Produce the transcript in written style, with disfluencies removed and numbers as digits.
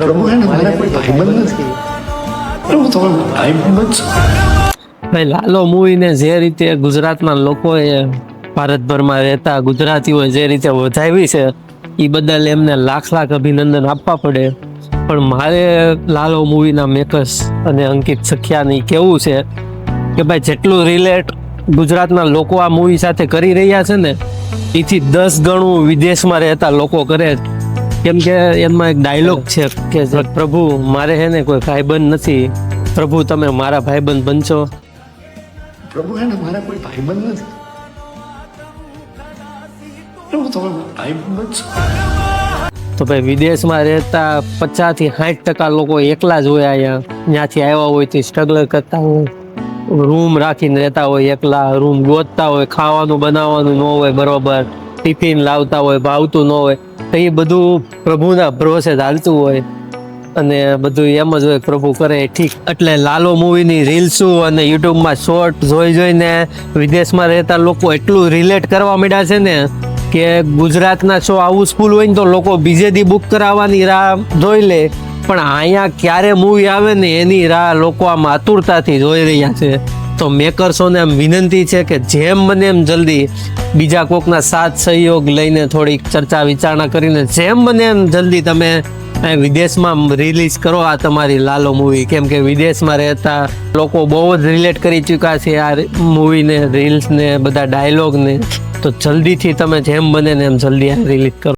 પ્રભુ હે ને મારા કોઈ ભાઈબંધ નથી. પ્રભુ તમે ભાઈબંધ છો. ભાઈ લાલો મૂવીને જે રીતે ગુજરાતના લોકોએ ભારતભરમાં રહેતા ગુજરાતીઓ જે રીતે વધાવી છે એ બદલ એમને લાખ લાખ અભિનંદન આપવા પડે. પણ મારે લાલો મૂવીના મેકર્સ અને અંકિત સખિયાની કેવું છે કે ભાઈ જેટલું રિલેટ ગુજરાતના લોકો આ મૂવી સાથે કરી રહ્યા છે ને એથી 10 ગણું વિદેશમાં રહેતા લોકો કરે. કેમ કે એમાં એક ડાયલોગ છે કે પ્રભુ મારે હે ને કોઈ ભાઈબંધ નથી, પ્રભુ તમે મારા ભાઈબંધ બનશો. પ્રભુ હે ને મારા કોઈ ભાઈબંધ નથી. પ્રભુ તમે ભાઈબંધ છો. તો ભાઈ વિદેશમાં રહેતા 50 થી 60% લોકો એકલા જ હોય. અહીંયા ત્યાંથી આવ્યા હોય તે સ્ટ્રગલ કરતા હોય, રૂમ રાખીને રહેતા હોય, એકલા રૂમ ગોતતા હોય, ખાવાનું બનાવવાનું ન હોય બરોબર, ટિફિન લાવતા હોય, ભાવતું ન હોય, તો એ બધું પ્રભુના ભરોસે ચાલતું હોય અને બધું એમ જ હોય પ્રભુ કરે ઠીક. એટલે લાલો મૂવીની રીલ્સો અને યુટ્યુબમાં શોર્ટ જોઈને વિદેશમાં રહેતા લોકો એટલું રિલેટ કરવા માંડ્યા છે ને કે ગુજરાતના શો હાઉસફુલ હોય ને તો લોકો બીજે દી બુક કરાવવાની રાહ જોઈ લે, પણ અહીંયા ક્યારે મૂવી આવે ને એની રાહ લોકો આમ આતુરતાથી જોઈ રહ્યા છે. તો મેકર્સોને એમ વિનંતી છે કે જેમ બને એમ જલ્દી બીજા કોકના સાથ સહયોગ લઈને થોડીક ચર્ચા વિચારણા કરીને જેમ બને એમ જલ્દી તમે વિદેશમાં રિલીઝ કરો આ તમારી લાલો મૂવી. કેમ કે વિદેશમાં રહેતા લોકો બહુ જ રિલેટ કરી ચૂક્યા છે આ મૂવીને, રીલ્સને, બધા ડાયલોગને. તો જલ્દીથી તમે જેમ બને ને એમ જલ્દી આ રિલીઝ કરો.